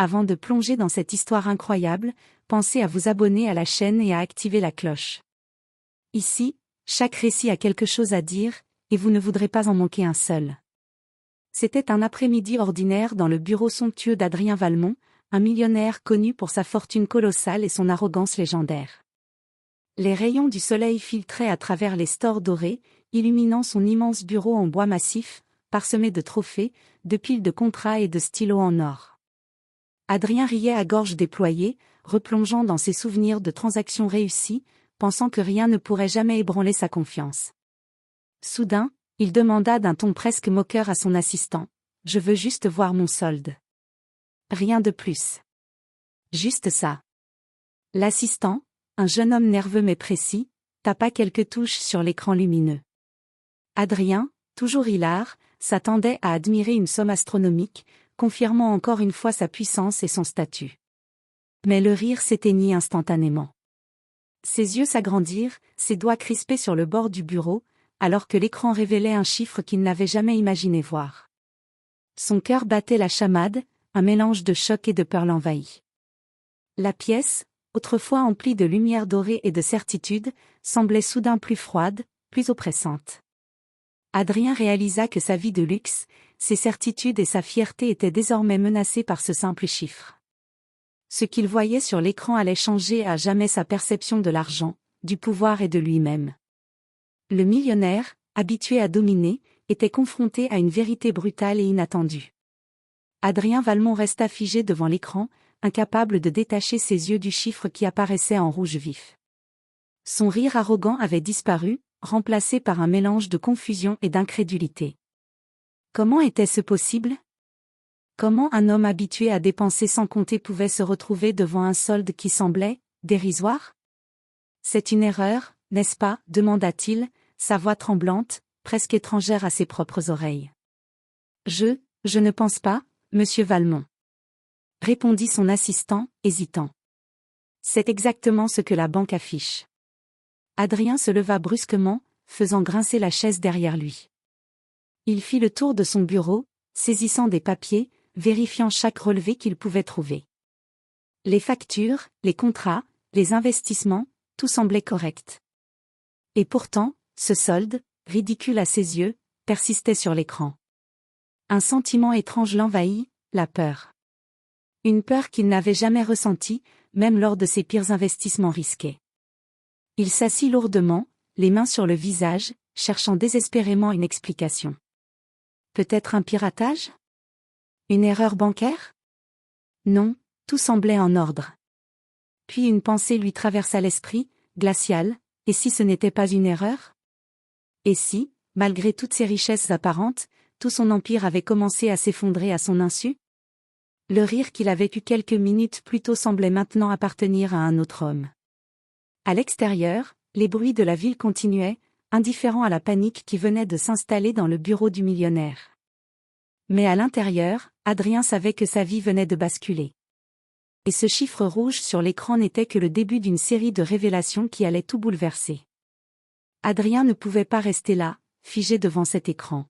Avant de plonger dans cette histoire incroyable, pensez à vous abonner à la chaîne et à activer la cloche. Ici, chaque récit a quelque chose à dire, et vous ne voudrez pas en manquer un seul. C'était un après-midi ordinaire dans le bureau somptueux d'Adrien Valmont, un millionnaire connu pour sa fortune colossale et son arrogance légendaire. Les rayons du soleil filtraient à travers les stores dorés, illuminant son immense bureau en bois massif, parsemé de trophées, de piles de contrats et de stylos en or. Adrien riait à gorge déployée, replongeant dans ses souvenirs de transactions réussies, pensant que rien ne pourrait jamais ébranler sa confiance. Soudain, il demanda d'un ton presque moqueur à son assistant : « Je veux juste voir mon solde. » Rien de plus. Juste ça. L'assistant, un jeune homme nerveux mais précis, tapa quelques touches sur l'écran lumineux. Adrien, toujours hilar, s'attendait à admirer une somme astronomique, confirmant encore une fois sa puissance et son statut. Mais le rire s'éteignit instantanément. Ses yeux s'agrandirent, ses doigts crispés sur le bord du bureau, alors que l'écran révélait un chiffre qu'il n'avait jamais imaginé voir. Son cœur battait la chamade, un mélange de choc et de peur l'envahit. La pièce, autrefois emplie de lumière dorée et de certitude, semblait soudain plus froide, plus oppressante. Adrien réalisa que sa vie de luxe, ses certitudes et sa fierté étaient désormais menacées par ce simple chiffre. Ce qu'il voyait sur l'écran allait changer à jamais sa perception de l'argent, du pouvoir et de lui-même. Le millionnaire, habitué à dominer, était confronté à une vérité brutale et inattendue. Adrien Valmont resta figé devant l'écran, incapable de détacher ses yeux du chiffre qui apparaissait en rouge vif. Son rire arrogant avait disparu, remplacé par un mélange de confusion et d'incrédulité. Comment était-ce possible ? Comment un homme habitué à dépenser sans compter pouvait se retrouver devant un solde qui semblait dérisoire ? C'est une erreur, n'est-ce pas ? Demanda-t-il, sa voix tremblante, presque étrangère à ses propres oreilles. Je ne pense pas, monsieur Valmont. Répondit son assistant, hésitant. C'est exactement ce que la banque affiche. Adrien se leva brusquement, faisant grincer la chaise derrière lui. Il fit le tour de son bureau, saisissant des papiers, vérifiant chaque relevé qu'il pouvait trouver. Les factures, les contrats, les investissements, tout semblait correct. Et pourtant, ce solde, ridicule à ses yeux, persistait sur l'écran. Un sentiment étrange l'envahit, la peur. Une peur qu'il n'avait jamais ressentie, même lors de ses pires investissements risqués. Il s'assit lourdement, les mains sur le visage, cherchant désespérément une explication. Peut-être un piratage ? Une erreur bancaire ? Non, tout semblait en ordre. Puis une pensée lui traversa l'esprit, glaciale, et si ce n'était pas une erreur ? Et si, malgré toutes ses richesses apparentes, tout son empire avait commencé à s'effondrer à son insu ? Le rire qu'il avait eu quelques minutes plus tôt semblait maintenant appartenir à un autre homme. À l'extérieur, les bruits de la ville continuaient, indifférents à la panique qui venait de s'installer dans le bureau du millionnaire. Mais à l'intérieur, Adrien savait que sa vie venait de basculer. Et ce chiffre rouge sur l'écran n'était que le début d'une série de révélations qui allaient tout bouleverser. Adrien ne pouvait pas rester là, figé devant cet écran.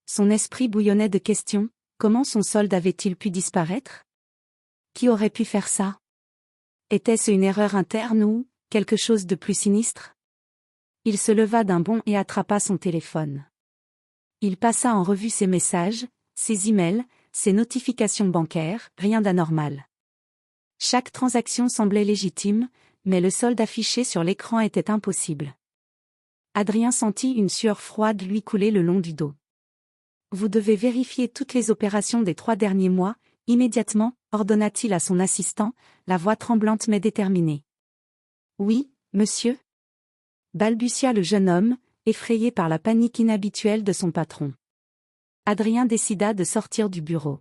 Son esprit bouillonnait de questions. Comment son solde avait-il pu disparaître ? Qui aurait pu faire ça ? Était-ce une erreur interne ou quelque chose de plus sinistre ? Il se leva d'un bond et attrapa son téléphone. Il passa en revue ses messages, ses emails, ses notifications bancaires, rien d'anormal. Chaque transaction semblait légitime, mais le solde affiché sur l'écran était impossible. Adrien sentit une sueur froide lui couler le long du dos. Vous devez vérifier toutes les opérations des 3 derniers mois, immédiatement, ordonna-t-il à son assistant, la voix tremblante mais déterminée. Oui, monsieur ? Balbutia le jeune homme, effrayé par la panique inhabituelle de son patron. Adrien décida de sortir du bureau.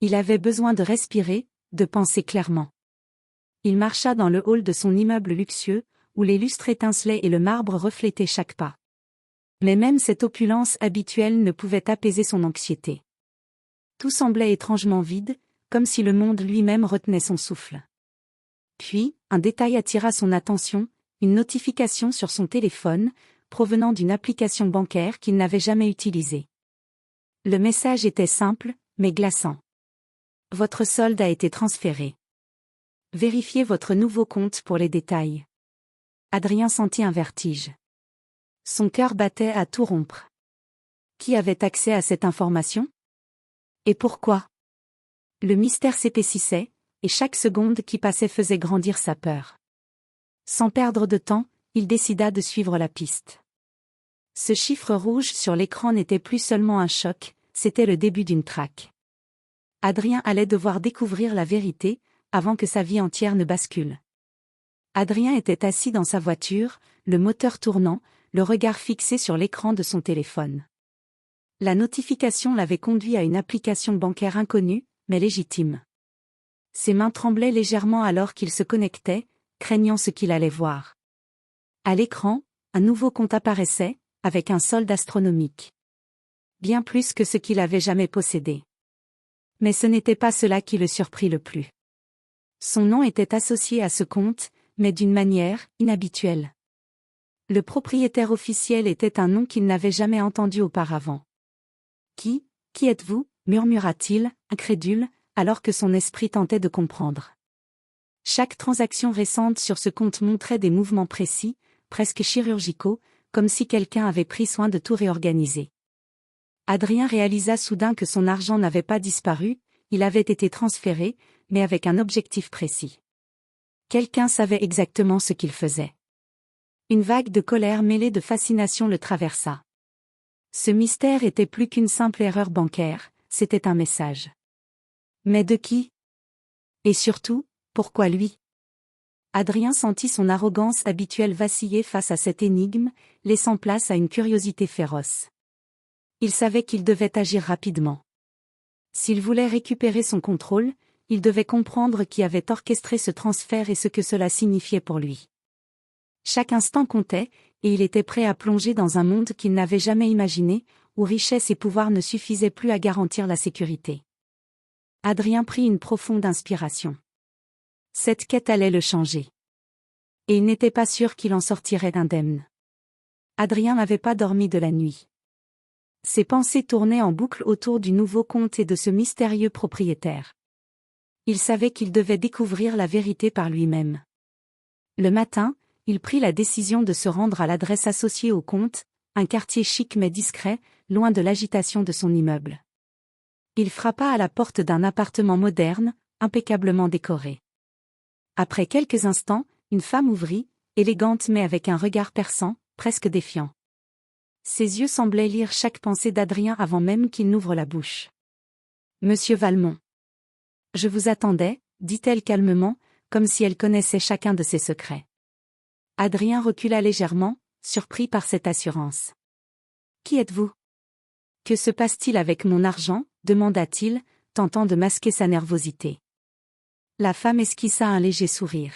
Il avait besoin de respirer, de penser clairement. Il marcha dans le hall de son immeuble luxueux, où les lustres étincelaient et le marbre reflétait chaque pas. Mais même cette opulence habituelle ne pouvait apaiser son anxiété. Tout semblait étrangement vide, comme si le monde lui-même retenait son souffle. Puis, un détail attira son attention, une notification sur son téléphone, provenant d'une application bancaire qu'il n'avait jamais utilisée. Le message était simple, mais glaçant. Votre solde a été transféré. Vérifiez votre nouveau compte pour les détails. Adrien sentit un vertige. Son cœur battait à tout rompre. Qui avait accès à cette information? Et pourquoi? Le mystère s'épaississait, et chaque seconde qui passait faisait grandir sa peur. Sans perdre de temps, il décida de suivre la piste. Ce chiffre rouge sur l'écran n'était plus seulement un choc, c'était le début d'une traque. Adrien allait devoir découvrir la vérité, avant que sa vie entière ne bascule. Adrien était assis dans sa voiture, le moteur tournant, le regard fixé sur l'écran de son téléphone. La notification l'avait conduit à une application bancaire inconnue, mais légitime. Ses mains tremblaient légèrement alors qu'il se connectait, craignant ce qu'il allait voir. À l'écran, un nouveau compte apparaissait, avec un solde astronomique. Bien plus que ce qu'il avait jamais possédé. Mais ce n'était pas cela qui le surprit le plus. Son nom était associé à ce compte, mais d'une manière inhabituelle. Le propriétaire officiel était un nom qu'il n'avait jamais entendu auparavant. Qui êtes-vous? Murmura-t-il, incrédule, alors que son esprit tentait de comprendre. Chaque transaction récente sur ce compte montrait des mouvements précis, presque chirurgicaux, comme si quelqu'un avait pris soin de tout réorganiser. Adrien réalisa soudain que son argent n'avait pas disparu, il avait été transféré, mais avec un objectif précis. Quelqu'un savait exactement ce qu'il faisait. Une vague de colère mêlée de fascination le traversa. Ce mystère était plus qu'une simple erreur bancaire, c'était un message. Mais de qui? Et surtout, pourquoi lui? Adrien sentit son arrogance habituelle vaciller face à cette énigme, laissant place à une curiosité féroce. Il savait qu'il devait agir rapidement. S'il voulait récupérer son contrôle, il devait comprendre qui avait orchestré ce transfert et ce que cela signifiait pour lui. Chaque instant comptait, et il était prêt à plonger dans un monde qu'il n'avait jamais imaginé, où richesse et pouvoir ne suffisaient plus à garantir la sécurité. Adrien prit une profonde inspiration. Cette quête allait le changer. Et il n'était pas sûr qu'il en sortirait indemne. Adrien n'avait pas dormi de la nuit. Ses pensées tournaient en boucle autour du nouveau compte et de ce mystérieux propriétaire. Il savait qu'il devait découvrir la vérité par lui-même. Le matin, il prit la décision de se rendre à l'adresse associée au compte, un quartier chic mais discret, loin de l'agitation de son immeuble. Il frappa à la porte d'un appartement moderne, impeccablement décoré. Après quelques instants, une femme ouvrit, élégante mais avec un regard perçant, presque défiant. Ses yeux semblaient lire chaque pensée d'Adrien avant même qu'il n'ouvre la bouche. « Monsieur Valmont. »« Je vous attendais, » dit-elle calmement, comme si elle connaissait chacun de ses secrets. Adrien recula légèrement, surpris par cette assurance. « Qui êtes-vous? Que se passe-t-il avec mon argent? » demanda-t-il, tentant de masquer sa nervosité. La femme esquissa un léger sourire.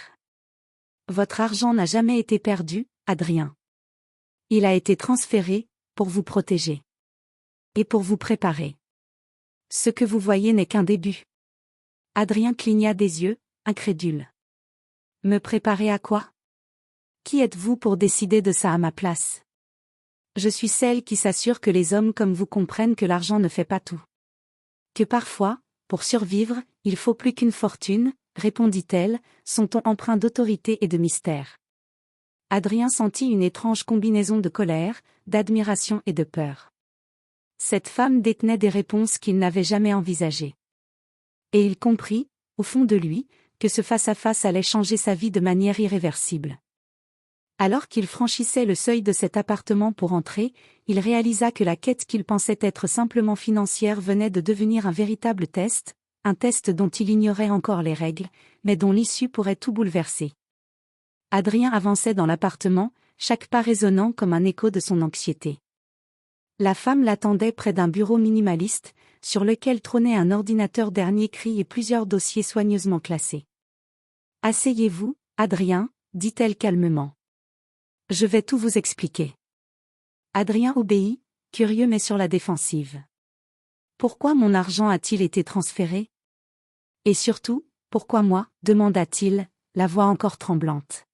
« Votre argent n'a jamais été perdu, Adrien. Il a été transféré, pour vous protéger. Et pour vous préparer. Ce que vous voyez n'est qu'un début. » Adrien cligna des yeux, incrédule. « Me préparer à quoi? Qui êtes-vous pour décider de ça à ma place? Je suis celle qui s'assure que les hommes comme vous comprennent que l'argent ne fait pas tout. Que parfois, pour survivre, il faut plus qu'une fortune, répondit-elle, son ton empreint d'autorité et de mystère. Adrien sentit une étrange combinaison de colère, d'admiration et de peur. Cette femme détenait des réponses qu'il n'avait jamais envisagées. Et il comprit, au fond de lui, que ce face-à-face allait changer sa vie de manière irréversible. Alors qu'il franchissait le seuil de cet appartement pour entrer, il réalisa que la quête qu'il pensait être simplement financière venait de devenir un véritable test, un test dont il ignorait encore les règles, mais dont l'issue pourrait tout bouleverser. Adrien avançait dans l'appartement, chaque pas résonnant comme un écho de son anxiété. La femme l'attendait près d'un bureau minimaliste, sur lequel trônait un ordinateur dernier cri et plusieurs dossiers soigneusement classés. « Asseyez-vous, Adrien, » dit-elle calmement. « Je vais tout vous expliquer. » Adrien obéit, curieux mais sur la défensive. « Pourquoi mon argent a-t-il été transféré? Et surtout, pourquoi moi? » demanda-t-il, la voix encore tremblante.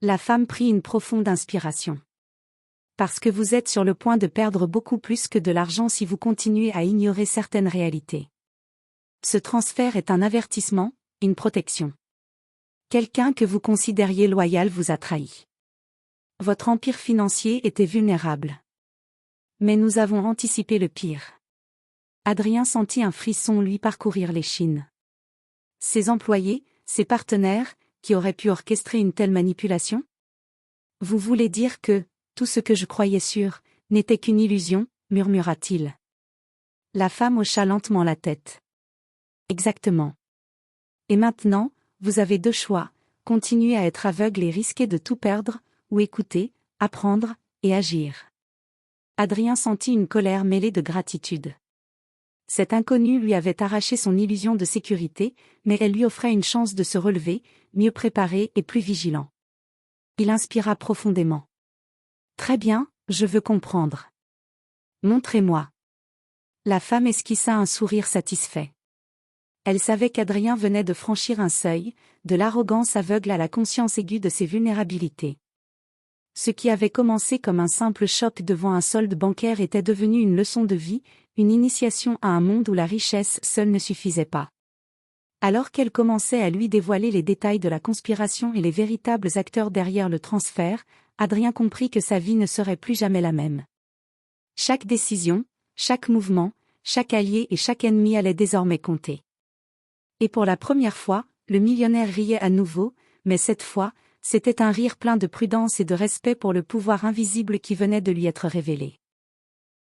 La femme prit une profonde inspiration. « Parce que vous êtes sur le point de perdre beaucoup plus que de l'argent si vous continuez à ignorer certaines réalités. Ce transfert est un avertissement, une protection. Quelqu'un que vous considériez loyal vous a trahi. Votre empire financier était vulnérable. Mais nous avons anticipé le pire. Adrien sentit un frisson lui parcourir l'échine. Ses employés, ses partenaires, qui auraient pu orchestrer une telle manipulation? Vous voulez dire que, tout ce que je croyais sûr, n'était qu'une illusion, murmura-t-il. La femme hocha lentement la tête. Exactement. Et maintenant, vous avez deux choix, continuer à être aveugle et risquer de tout perdre, ou écouter, apprendre, et agir. Adrien sentit une colère mêlée de gratitude. Cet inconnu lui avait arraché son illusion de sécurité, mais elle lui offrait une chance de se relever, mieux préparé et plus vigilant. Il inspira profondément. Très bien, je veux comprendre. Montrez-moi. La femme esquissa un sourire satisfait. Elle savait qu'Adrien venait de franchir un seuil, de l'arrogance aveugle à la conscience aiguë de ses vulnérabilités. Ce qui avait commencé comme un simple choc devant un solde bancaire était devenu une leçon de vie, une initiation à un monde où la richesse seule ne suffisait pas. Alors qu'elle commençait à lui dévoiler les détails de la conspiration et les véritables acteurs derrière le transfert, Adrien comprit que sa vie ne serait plus jamais la même. Chaque décision, chaque mouvement, chaque allié et chaque ennemi allait désormais compter. Et pour la première fois, le millionnaire riait à nouveau, mais cette fois, c'était un rire plein de prudence et de respect pour le pouvoir invisible qui venait de lui être révélé.